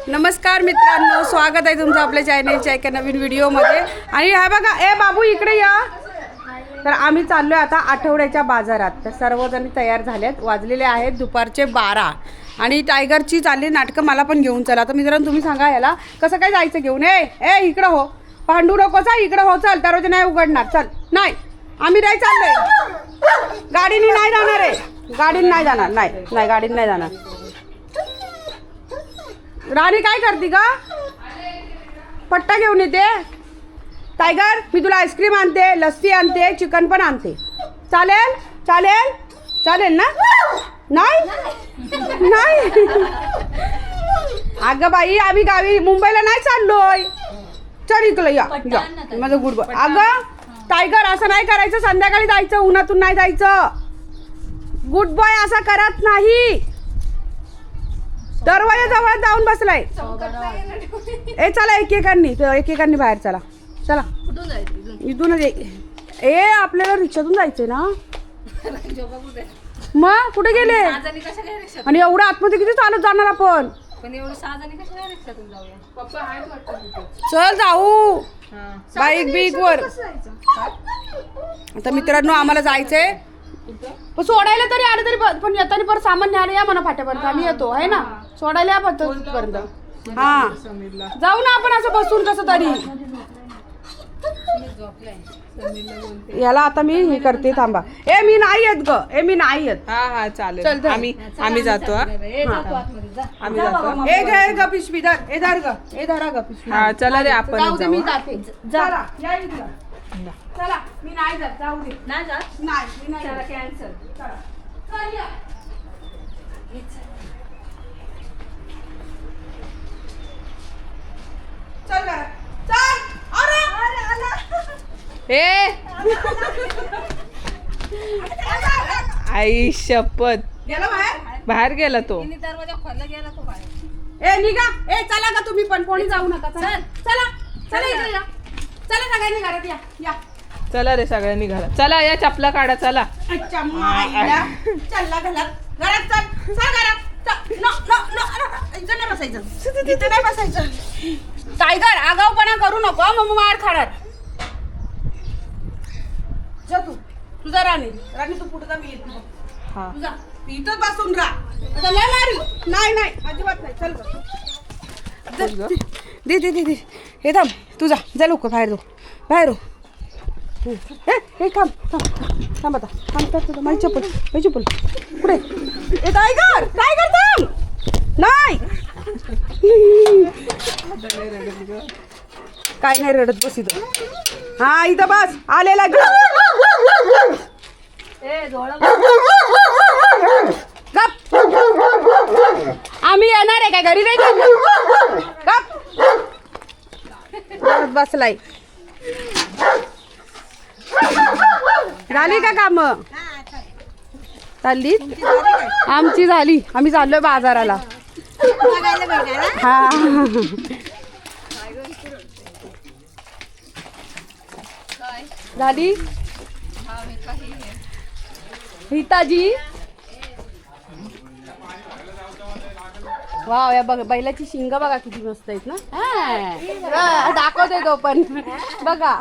नमस्कार मित्रांनो, स्वागत आहे तुमचं आपल्या चॅनलच्या एका नवीन व्हिडिओमध्ये. आणि हा बघा, ए बाबू इकडे या. तर आम्ही चाललोय आता आठवड्याच्या बाजारात. तर सर्वजण तयार झालेत. वाजलेले आहेत दुपारचे 12 आणि टायगरची चालली नाटकं. मला पण घेऊन चला. तर मित्रांनो तुम्ही सांगा याला कसं काय जायचं घेऊन. ए इकडं हो, भांडू नकोस. इकडं हो, चल. दरवाजा नाही उघडणार. चल. नाही, आम्ही नाही चाललोय. गाडीने नाही जाणार आहे. गाडीने नाही जाणार. नाही गाडीने नाही जाणार. राणी काय करते का? पट्टा घेऊन येते. टायगर, मी तुला आईस्क्रीम आणते, लस्सी आणते, चिकन पण आणते. चालेल चालेल चालेल ना? नाही. अगं बाई, आम्ही गावी मुंबईला नाही चाललोय. चल इकडं या माझं गुड बॉय. अगं टायगर, असं नाही करायचं. संध्याकाळी जायचं, उन्हातून नाही जायचं. गुड बॉय असं करत नाही. दरवाजाजवळ जाऊन बसलाय. ए चला, एकेकांनी बाहेर चला. चला इथूनच. आपल्याला रिक्षातून जायचंय ना. मग कुठे गेले? आणि एवढं आतमध्ये किती चालत जाणार आपण? चल जाऊ बाईक वर. आता मित्रांनो आम्हाला जायचंय. पण सोडायला तरी आलं तरी पण येताना परत सामान न्यायला या म्हणा फाट्यापर्यंत. आम्ही येतो आहे ना, सोडायला या पर्यंत. हा जाऊ ना आपण असं बसून कसं तरी. याला आता मी हे करते, थांबा. मी नाही येत ग. मी नाही येत. हा चालेल. आम्ही जातो. आम्ही जातो. घे ग पिशवी. धर ग पिशवी. हा चला रे, आपण जाऊ दे, जाऊ. मी जाते. चला या इकडं. चला, मी नाही जात. जाऊ दे. नाही जात. नाही, मी नाही. चला कॅन्सल. चला चल या. चल ग. चल. अरे आई शपथ, गेला बाहेर गेला तो. दरवाजा खोलला गेला तो बाहेर. निघा. चला का तुम्ही पण. कोणी जाऊ नका. चला इकडे या. चला सगळ्यांनी घरात या. चला रे, सगळ्यांनी घरात चला. या चपला काढा. चला. अच्छा माईला. चला घरात चल घरात. इथं नाही बसायचं. टायगर, आगाऊपणा करू नको. मग मार खाणार. जा तुझा राणी तू पुढे जा. मी येतो. तुझा इथंच बसून राहा. आता लय मारी. नाही अजिबात नाही. चल दे. हे थांब. तुझा जा लवकर. बाहेर हो. हे थांब आता. माझी चप्पल पुढे. टायगर थांब. नाही काय नाही रडत. बस इथं. हा इथं बस. आलेला गप. आम्ही येणार आहे काय? घरी नाही गप बसलाय. झाली का काम? चालली. आमची झाली. आम्ही चाललोय बाजाराला. हा झाली. हिताजी वाव, या बघ बैलाची शिंग बघा किती मस्त आहेत ना. दाखवतोय तो पण बघा.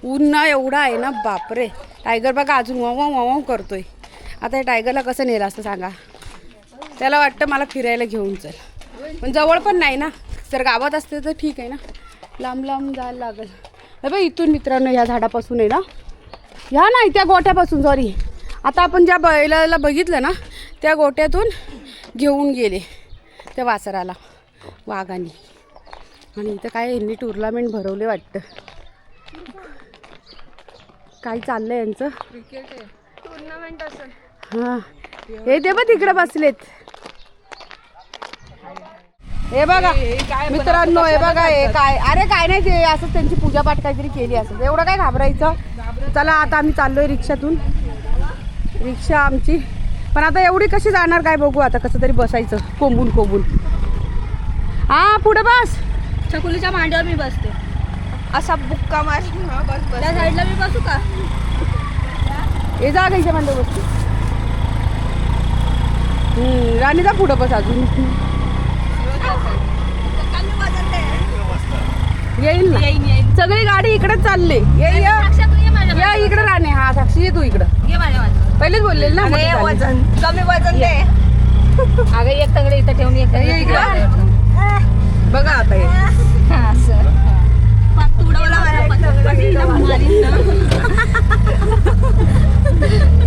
ऊन एवढा आहे ना, बापरे. टायगर बघा अजून वाव करतोय. आता या टायगरला कसं नेलं असतं सांगा. त्याला वाटतं मला फिरायला घेऊन चल, पण जवळ पण नाही ना. जर गावात असते तर ठीक आहे ना, लांब जायला लागेल. बाई इथून मित्रांनो ह्या झाडापासून आहे ना, ह्या नाही त्या गोट्यापासून, सॉरी. आता आपण ज्या बैलाला बघितलं ना त्या गोट्यातून घेऊन गेले त्या वासराला वाघाने. आणि इथं काय यांनी टुर्नामेंट भरवले वाटतं. काय चाललंय यांचं टुर्नामेंट असं. हां हे ते बघ तिकडे बसलेत. हे बघा मित्रांनो, हे बघा हे काय. अरे काय नाही, ते असं त्यांची पूजापाठ काहीतरी केली असेल. एवढं काय घाबरायचं. चला आता आम्ही चाललोय रिक्षातून. रिक्षा आमची पण आता एवढी कशी जाणार काय बघू. आता कसं तरी बसायचं कोंबून. हा पुढे बस. चकुलीच्या मांडीवर मी बसते. असा बुक्का मार. बस त्या साईडला मी बसू का? हे जागायच्या मांडीवर बसते. राणीचा पुढं बस अजून येईल ना सगळी गाडी इकडेच चालली या इकडे राणे. हा साक्षी ये तू इकडं पहिलेच बोललेल ना वजन कमी वजन दे. अगं एक तंगडे इथं ठेवून एक ये इकडं बघा आता हे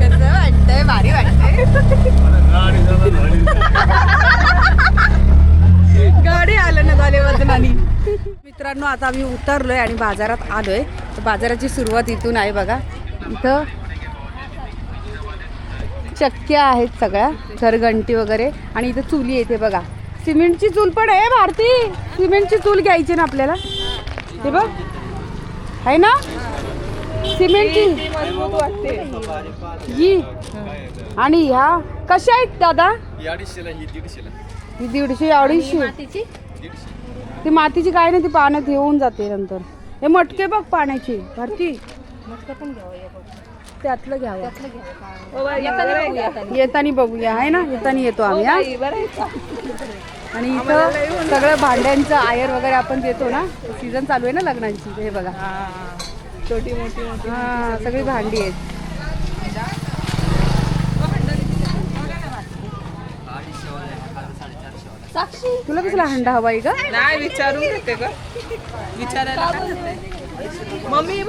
कसं वाटतंय भारी वाटतंय गाडी आलं ना झाले वजनानी. मित्रांनो आता आम्ही उतरलोय आणि बाजारात आलोय. तर बाजाराची सुरुवात इथून आहे बघा. इथं चक्क्या आहेत सगळ्या घरघंटी वगैरे आणि इथं चुली येते बघा. सिमेंटची चूल पण आहे भारती. सिमेंटची चूल घ्यायची ना आपल्याला. ते बघ आहे ना सिमेंटची ही. आणि ह्या कशा आहेत दादा? ही 150 250. ती मातीची काय नाही ती पाण्यात येऊन जाते नंतर. हे मटके बघ पाण्याची भारती त्यातलं घ्यावं. येतानी बघूया आहे ना येतानी येतो आम्ही हा. आणि इथं सगळं भांड्यांचं आयर वगैरे आपण देतो ना. सीझन चालू आहे ना लग्नांची. हे बघा छोटी मोठी मोठी हा सगळी भांडी आहेत. तुला कसला हंडा हवा आहे का? नाही विचारून घेते का विचारायला मम्मी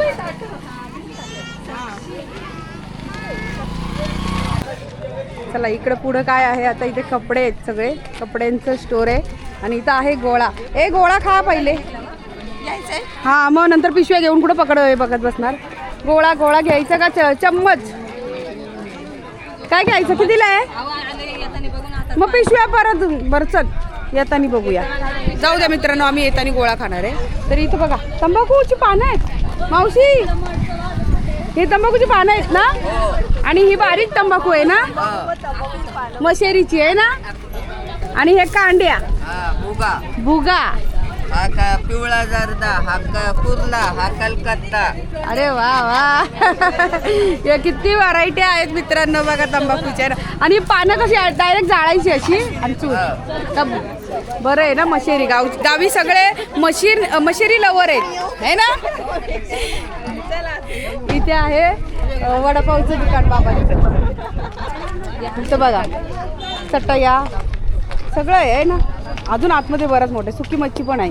चला इकडं पुढं काय आहे आता. इथे कपडे आहेत सगळे कपड्यांचं स्टोर आहे. आणि इथं आहे गोळा. गोळा खा पहिले हा मग नंतर पिशव्या घेऊन कुठं बघत बसणार. गोळा घ्यायचा का चम्मच काय घ्यायचं कितीला आहे? मग पिशव्या परत बरं चल येतानी बघूया. जाऊ द्या मित्रांनो आम्ही येतानी गोळा खाणार आहे. तर इथं बघा तंबाखूची पानं आहेत मावशी. हे तंबाखूची पानं आहेत ना? आणि ही बारीक तंबाखू आहे ना मशेरीची आहे ना? आणि हे कांड्या भुगा हा का पिवळा जर्दा हा का कुर्ला हा कलकत्ता. अरे वा वा या किती व्हरायटी आहेत मित्रांनो बघा तंबाखूच्या. आणि पानं कशी डायरेक्ट जाळायची अशी आणि चूल. बरं आहे ना मशेरी गावी सगळे मशेरी लवर आहेत है ना. इथे आहे वडापावचं दुकान बाबांचं. इथं बघा चटया सगळं आहे ना. अजून आतमध्ये बरंच मोठे सुकी मच्छी पण आहे.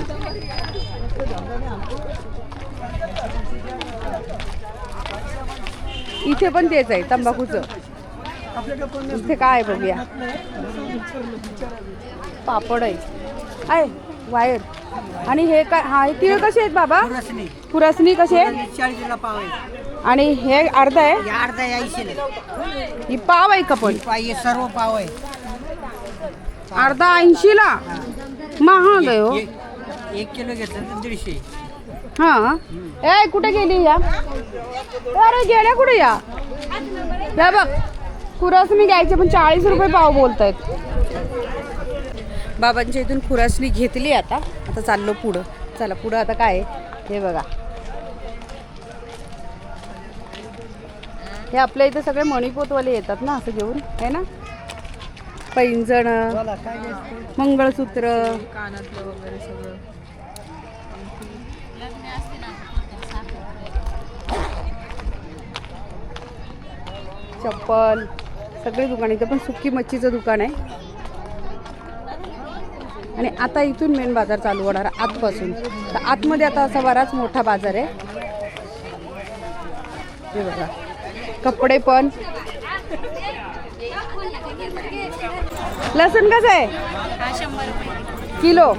इथे पण तेच आहे तंबाखूचं. इथे काय आहे बघूया. पापड आहे वायर. आणि हे काय हा तिळ कसे आहेत बाबा? पुरसणी कसे? 40 पाव आहे. आणि हे अर्धा आहे. अर्धा 80. ही पाव आहे का पण? सर्व पाव आहे. अर्धा 80ला महाग आहे हो. 1 किलो घेतलं तर 150. हा कुठे गेली या? अरे गेल्या कुठे या बघ. खुरासणी घ्यायचे पण 40 रुपये पाव बोलतायत. बाबांच्या इथून खुरासणी घेतली. आता चाललो पुढं. चला पुढं आता काय हे बघा. हे आपल्या इथं सगळे मणिपोतवाले येतात ना असं घेऊन है ना. पैंजण मंगळसूत्र कानातलं वगैरे सगळं. चप्पल सगळी दुकान. इथं पण सुकी मच्छीचं दुकान आहे. आणि आता इथून मेन बाजार चालू होणार आतपासून. तर आतमध्ये आता असा बराच मोठा बाजार आहे. हे बघा कपडे पण. लसूण कसं आहे? किलो.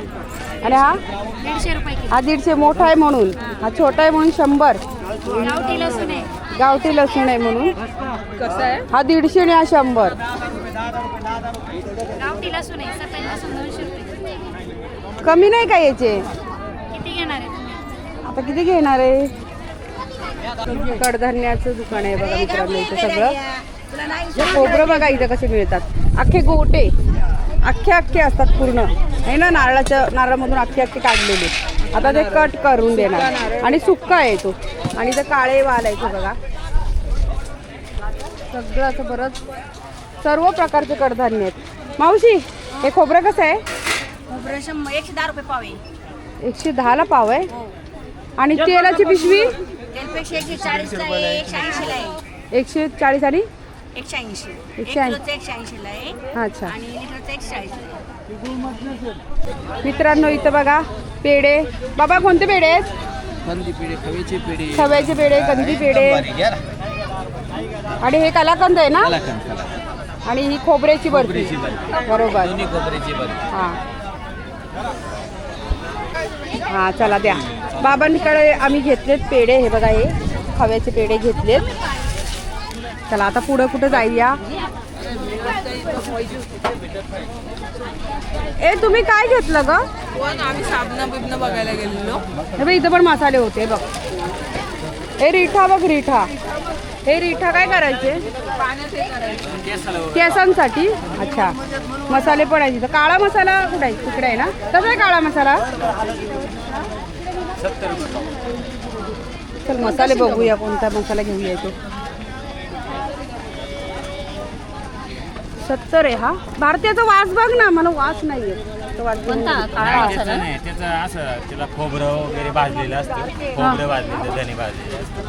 आणि हा 150 रुपये हा 150 मोठा आहे म्हणून. हा छोटा आहे म्हणून 100. गावठी लसूण आहे. गावठी लसूण आहे म्हणून कसं आहे? हा 150 आणि हा 100. गावठी लसूण आहे. सफेद लसूण 200 रुपये. कमी नाही का याचे? किती घेणार आहे तुम्ही? आता किती घेणार आहे? कडधान्याचं दुकान आहे बघा मित्रांनो. इथं सगळं हे खोबरं बघा इथं कसे मिळतात. अख्खे गोटे अख्खे असतात पूर्ण आहे ना. नारळामधून अख्खे काढलेले. आता ते कट करून देणार. आणि सुक्का आहे तो. आणि इथं काळे वाल आहे ते बघा. सगळं असं बरंच सर्व प्रकारचे कडधान्य आहेत. मावशी हे खोबरं कसं आहे? खोबरं 110 रुपये पाव आहे. 110ला पाव आहे. हो. आणि तेलाची पिशवी तेलपेक्षा 140 ला आहे, 180 ला आहे. 140 आणि 180. 180. 180 ला आहे अच्छा. आणि लिटरचं 140 ला आहे. मित्रांनो इथं बघा पेढे. बाबा कोणते पेढे आहेत? कंदी पेढे, खव्याचे पेढे, खव्याचे पेढे, कंदी पेढे आणि हे कलाकंद आहे ना? आणि ही खोबऱ्याची बर्फी. बरोबर. खोबऱ्याची बर्फी. हां हां चला द्या. बाबांकडे आम्ही घेतलेत पेढे. हे बघा हे खव्याचे पेढे घेतलेत. चला आता पुढं कुठं जाऊया. ए तुम्ही काय घेतलं ग? आम्ही साबण बिबणं बघायला गेलेलो. हे बघ इथं पण मसाले होते बघ. हे रिठा बघ रिठा. हे रिठा काय करायचे? पाण्यात हे करायचं. केसांसाठी. अच्छा मसाले पण आहे तिथं. काळा मसाला कुठे आहे? तिकडे आहे ना? कसं आहे काळा मसाला? 70 रुपये. चल मसाले बघूया कोणता मसाला घेऊया तो. 70 आहे हा. भारतीयाचा वास बघ ना. मला वास नाही येत. तो वास घेऊन कोणता? काळा मसाला? नाही त्याचं असं त्याला खोबरं वगैरे भाजलेलं असतं. खोबरं भाजलेलं, धने भाजलेले असतं.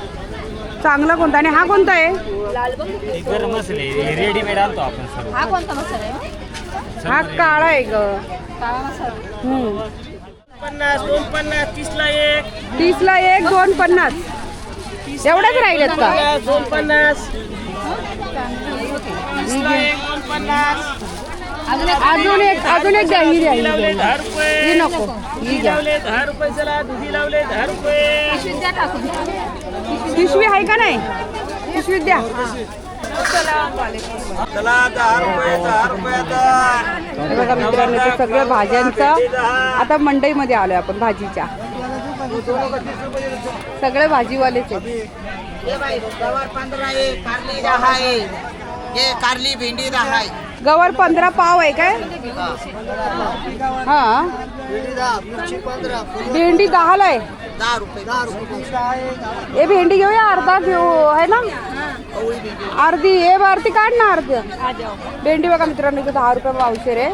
चांगला कोणता? आणि हा कोणता आहे? हे गरम मसाले हे रेडीमेड आणतो आपण सर्व. हा कोणता मसाला आहे? हा काळा आहे ग. काळा मसाला. 50, 250, 30ला एक. 30ला एक, 250. एवढ्याच राहिलेत का? 250. अजून एक द्या. ही द्या. ही द्या. 10 रुपये. ही नको. ही द्या. लावले 10 रुपये. चला दुधी लावले 10 रुपये. पिशवीत द्या टाकून. पिशवी आहे का नाही? पिशवीत द्या. चला 10 रुपये, 10 रुपये. हे बघा मित्रांनो ते सगळं भाज्यांचं. आता मंडईमध्ये आलोय आपण भाजीच्या. सगळे भाजीवालेच आहेत. गवार 15 आहे, कारली 10 आहे. हे कारली भेंडी 10 आहे. गवार 15 पाव आहे काय? हा भेंडी 10ला आहे. 10 रुपये. 10 रुपये. हे भेंडी घेऊया. अर्धा घेऊ आहे ना? अर्धी. हे भारती काढ ना अर्ध. भेंडी बघा मित्रांनो इथे 10 रुपये पावशेर आहे.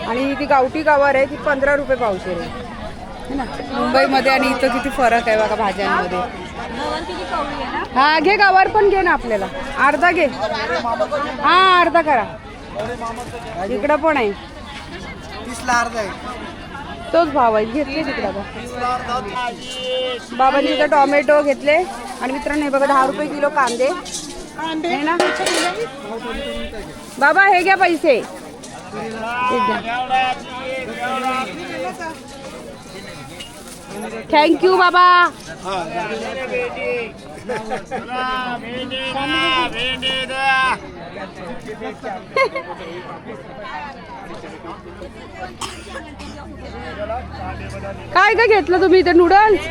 आणि ती गावठी गवार आहे ती 15 रुपये पावशेर आहे. है ना? मुंबईमध्ये आणि इथं किती फरक आहे बघा भाज्यांमध्ये. हा घे गवार पण घे ना आपल्याला. अर्धा घे. हा अर्धा करा. इकडं पण आहे. 30ला अर्धा आहे. तोच भाव आहे. घेतले तिकडं बघा. बाबांनी इथं टोमॅटो घेतले. आणि मित्रांनो हे बघा 10 रुपये किलो कांदे आहे ना? बाबा हे घ्या पैसे. हे घ्या. थँक्यू बाबा. काय काय घेतलं तुम्ही इथे? नूडल्स?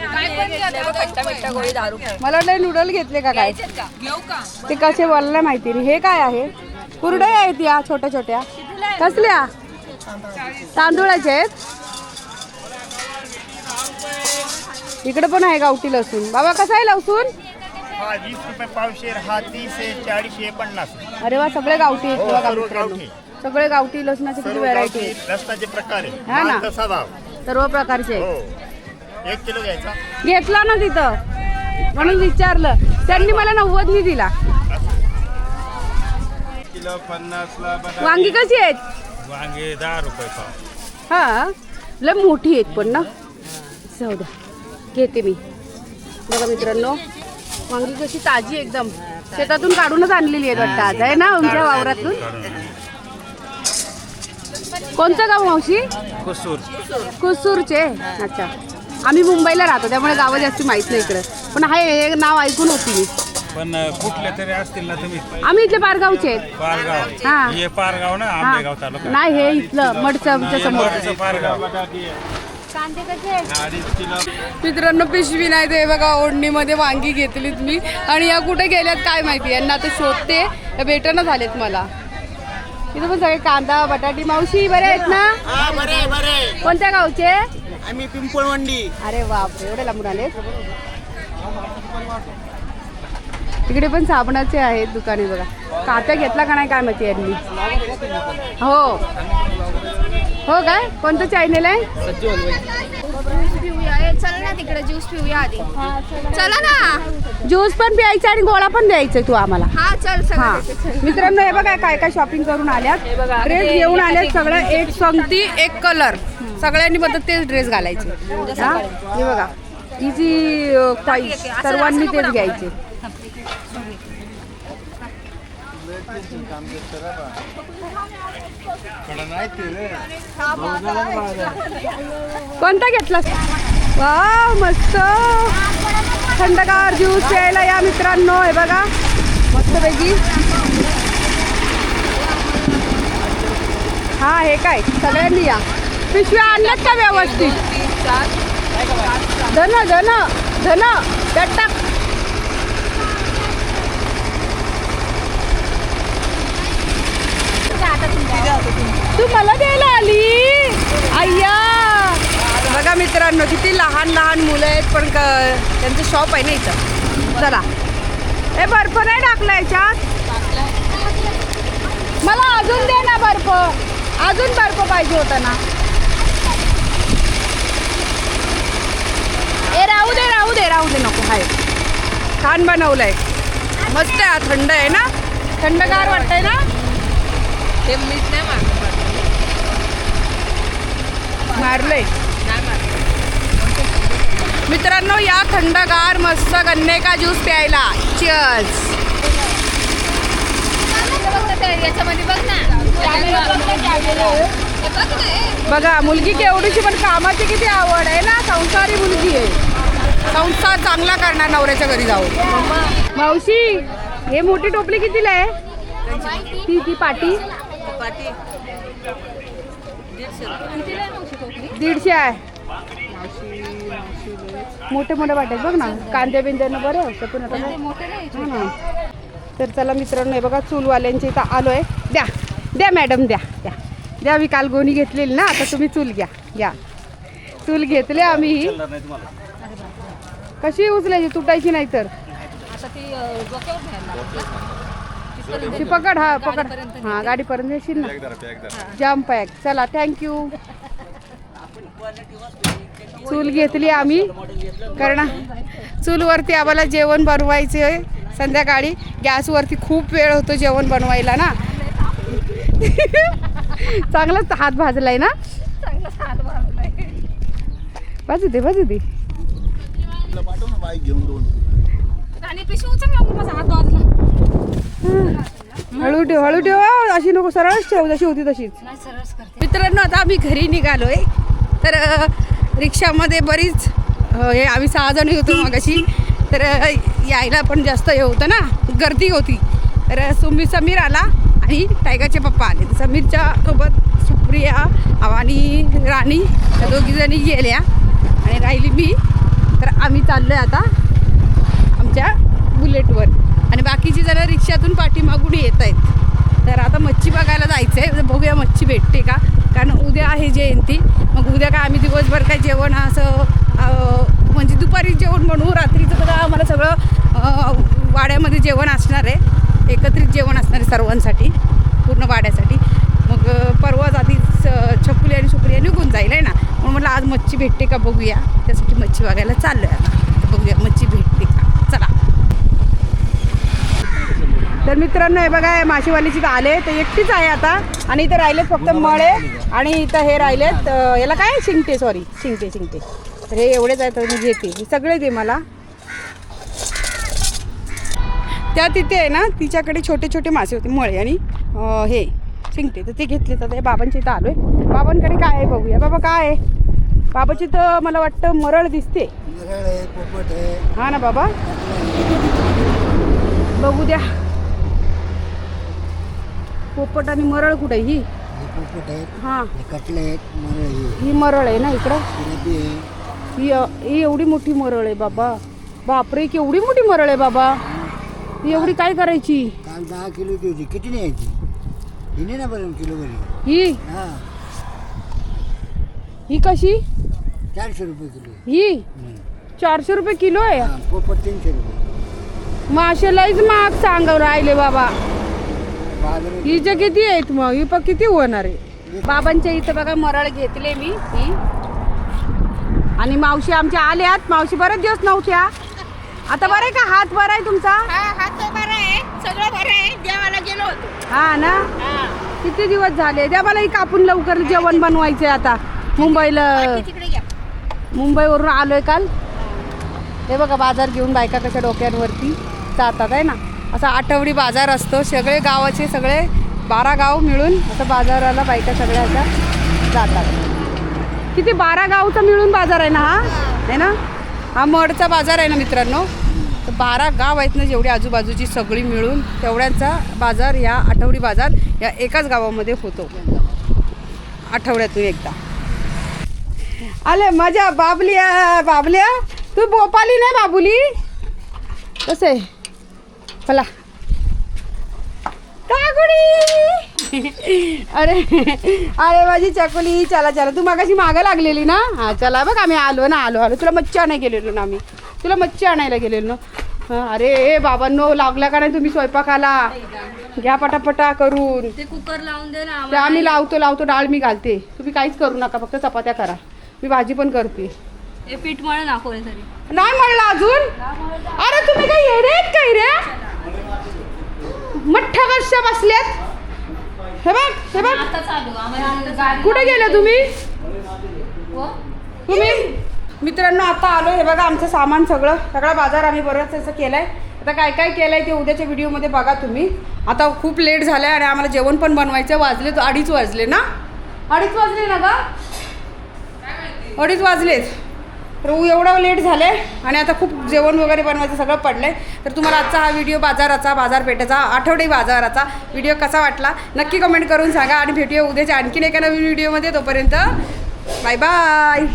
मला वाटलं नूडल घेतले का काय? घेऊ का? ते कसे बोलला माहिती नाही. हे काय आहे? कुरड्या आहेत या छोट्या छोट्या. कसल्या? तांदूळाचे आहेत. इकडे पण आहे गावठी लसूण. बाबा कसा आहे लसूण? हा 20 रुपये पावशेर. हा 30 आहे, 40 आहे, 50. अरे वा सगळे गावठी आहेत. बघा सर्व मित्रांनो गावठी. सगळे गावठी लसणाची किती व्हरायटी आहे. लसणाचे प्रकार आहे. हा ना. माल तसा भाव. सर्व प्रकारचे हो. आहेत. 1 किलो घ्यायचा. घेतला ना तिथं म्हणून विचारलं. त्यांनी मला 90 नि दिला. किलो 50ला वांगी कशी आहेत? वांगे 10 रुपये पाव. हा लय मोठी आहेत पण ना. जाऊ द्या घेते मी. बघा मित्रांनो वांगी कशी ताजी एकदम शेतातून काढूनच आणलेली आहे वाटतं आज आहे ना तुमच्या वावरातून. कोणतं गाव मावशी? कुसूर. कुसूरचे. अच्छा आम्ही मुंबईला राहतो त्यामुळे गावं जास्त माहित नाही इकडं. पण हे नाव ऐकून होती मी. पण कुठले तरी असतील ना तुम्ही? आम्ही इथले पारगावचे आहेत. पारगाव. हा. हे पारगाव ना, हा. आंबेगाव तालुका. नाही हे इथलं मडचं समोर. पारगाव. कांदे कसे? मित्रांनो पिशवी नाही ते बघा ओढणीमध्ये वांगी घेतलीत मी. आणि या कुठे गेल्यात काय माहिती. यांना आता शोधते. भेटणं झालेत मला. इथं पण सगळे कांदा बटाटी. मावशी बरे आहेत ना? हा बरे बरे. कोणत्या गावचे? आम्ही पिंपळवंडी. अरे बापरे एवढे लांबून आले. इकडे पण साबणाचे आहेत दुकाने बघा. कात्या घेतला का नाही काय माहिती यांनी. हो हो काय कोणतं चॅनल आहे? चला ना तिकडे ज्यूस पिऊया आधी. चला ना. ज्यूस पण प्यायचा आणि गोळा पण द्यायचा तू आम्हाला. हा चल हा मित्रांनो हे बघा काय काय शॉपिंग करून आल्यात. ड्रेस घेऊन आल्यात सगळं एक संगती एक कलर सगळ्यांनी बदल तेच ड्रेस घालायचे. हा हे बघा ही जी चॉईस सर्वांनी तेच घ्यायचे. कोणता घेतलास? वाव मस्त थंडगार ज्यूस प्यायला या मित्रांनो. हे बघा मस्तपैकी. हा हे काय सगळ्यांनी या. पिशव्या आणल्यात का व्यवस्थित? धन धन धन त्यात टाक. तू मला द्यायला आली अय्या. बघा मित्रांनो किती लहान लहान मुलं आहेत पण त्यांचं शॉप आहे ना इथं. चला हे बर्फ नाही टाकला याच्यात. मला अजून दे ना बर्फ. अजून बर्फ पाहिजे होता ना. ए राहू दे राहू दे राहू दे नको. हाय छान बनवलंय मस्त आहे. थंड आहे ना थंडगार वाटतंय ना. ते मीठ नाही मारलंय मित्रांनो या थंडगार मस्त गन्ने का ज्यूस प्यायला. चिअर्स. याच्यामध्ये बघ ना. बघा मुलगी केवढीशी पण कामाची किती आवड आहे ना. संसारी मुलगी आहे. संसार चांगला करणार नवऱ्याच्या घरी जाऊन. मावशी हे मोठी टोपली कितीला आहे? ती पाटी 150 आहे. मोठे मोठे वाटेल बघ ना. कांदे बिंद्यानं बरं असतं पण आता हा ना. तर चला मित्रांनो हे बघा चूलवाल्यांच्या इथं आलोय. द्या द्या मॅडम द्या द्या द्या. मी काल गोणी घेतलेली ना आता तुम्ही चूल घ्या घ्या. चूल घेतले आम्ही. कशी उचलायची तुटायची नाही तर. ती पकड. हा पकड. हा गाडीपर्यंत येशील ना. जाम पॅक. चला थँक्यू. चूल घेतली आम्ही कारण चूलवरती आम्हाला जेवण बनवायचे आहे संध्याकाळी. गॅसवरती खूप वेळ होतो जेवण बनवायला ना. चांगलाच हात भाजलाय ना. बाजू दे बाजू दे. हळू ठेव हळू ठेव. अशी नको सरळच ठेव जशी होती तशीच. मित्रांनो आता आम्ही घरी निघालोय. तर रिक्षामध्ये बरीच हे आम्ही 6 जण होतो मगाशी. तर यायला पण जास्त हे होतं ना गर्दी होती. तर समीर आला आणि टायगरचे पप्पा आले. समीरच्या सोबत सुप्रिया आणि राणी या दोघीजणी गेल्या आणि राहिली मी. तर आम्ही चाललो आहे आता आमच्या बुलेटवर आणि बाकीची जण रिक्षातून पाठीमागून येत आहेत. तर आता मच्छी बघायला जायचं आहे. बघूया मच्छी भेटते का कारण उद्या आहे जयंती. मग उद्या काय आम्ही दिवसभर काय जेवण असं म्हणजे दुपारी जेवण बनवू. रात्रीचं तर आम्हाला सगळं वाड्यामध्ये जेवण असणार आहे. एकत्रित जेवण असणार आहे सर्वांसाठी पूर्ण वाड्यासाठी. मग परवाच आधीच छकुली आणि सुप्रिया निघून जाईल आहे ना. म्हणून म्हटलं आज मच्छी भेटते का बघूया. त्यासाठी मच्छी बघायला चाललो आहे आता. बघूया मच्छी भेटते का. चला. तर मित्रांनो हे बघा माशीवालीची तर आले. तर एकटीच आहे आता आणि इथं राहिलेत फक्त मळे आणि इथं हे राहिलेत याला काय शिंगटे. सॉरी शिंगटे. तर हे एवढेच आहेत. मी घेते हे सगळे दे मला. त्या तिथे आहे ना तिच्याकडे छोटे छोटे मासे होते मळे आणि हे शिंगटे. तर ते घेतले. तर ते बाबांच्या इथं आलो आहे. बाबांकडे काय आहे बघूया. बाबा काय आहे बाबाची तर मला वाटतं मरळ दिसते. हा ना बाबा बघू द्या. पोपट आणि मरळ कुठे ही? हां ही मरळ आहे ना इकडं. ही एवढी मोठी मरळ आहे बाबा. बापरे केवढी मोठी मरळ आहे बाबा. ही एवढी काय करायची? काल 10 किलोची होती. किती न्यायची? हिने ना बरं किलो घरी. ही हां ही कशी? 400 रुपये किलो. ही 400 रुपये किलो आहे. हां पोपट 300 रुपये. मासे लईच महाग सांग राहिले बाबा. बाजारात हिचे किती आहेत मग? ही पण किती होणार आहे? बाबांच्या इथं बघा मरळ घेतले मी ही. आणि मावशी आमच्या आल्यात. मावशी बरेच दिवस नव्हत्या. आता बरं आहे का? हात बरा आहे तुमचा? हात तो बरा आहे, सगळं बरं आहे. देवाला गेलो होतो. हा ना. किती दिवस झाले? द्या मला कापून लवकर जेवण बनवायचंय आता. मुंबईला तिकडे घ्या. मुंबईवरून आलोय काल. हे बघा बाजार घेऊन बायका कशा डोक्यांवरती जातात आहे ना. असा आठवडी बाजार असतो. सगळे गावाचे सगळे 12 गाव मिळून असं बाजाराला बायका सगळ्या अशा जातात. किती 12 गावचा मिळून बाजार आहे ना हा, आहे ना. हा मडचा बाजार आहे ना मित्रांनो. तर 12 गाव आहेत ना जेवढी आजूबाजूची सगळी मिळून तेवढ्यांचा बाजार या आठवडी बाजार या एकाच गावामध्ये होतो आठवड्यातून एकदा. आले मजा. बाबल्या तू भोपाली नाही बाबुली कसे फला काकुडी. अरे अरे माझी चकुली. चला चला तू मागाशी मागं लागलेली ना. हा चला बघ आम्ही आलो तुला मच्छी आणायला गेलेलो ना. आम्ही तुला मच्छी आणायला गेलेलो ना. हा, अरे बाबांनो लागला का नाही तुम्ही स्वयंपाकाला? घ्या पटापटा करून. ते कुकर लावून दे ना. ते आम्ही लावतो डाळ मी घालते. तुम्ही काहीच करू नका, फक्त चपात्या करा. मी भाजी पण करते. हे पीठ मळ ना कोणीतरी. नाही म्हणलं अजून. अरे तुम्ही काही येडे आहेत काय रे? मठ्ठा कशा बसल्यात? हे बघ आता चालू आम्हाला कुठे गेले तुम्ही? हो? तुम्ही मित्रांनो आता आलो. हे बघा आमचं सामान सगळा बाजार आम्ही बरंच असं केलाय. आता काय काय केलंय ते उद्याच्या व्हिडिओमध्ये बघा तुम्ही. आता खूप लेट झालाय आणि आम्हाला जेवण पण बनवायचं. वाजले 2:30 वाजले ना. 2:30 वाजले ना ग. 2:30 वाजलेत. तर एवढा लेट झाले आणि आता खूप जेवण वगैरे बनवायचं सगळं पडलंय. तर तुम्हाला आजचा हा व्हिडिओ बाजारपेठेचा आठवडी बाजाराचा व्हिडिओ कसा वाटला नक्की कमेंट करून सांगा. आणि भेटूया उद्याच्या आणखीन एका नवीन व्हिडिओमध्ये. तोपर्यंत बाय बाय.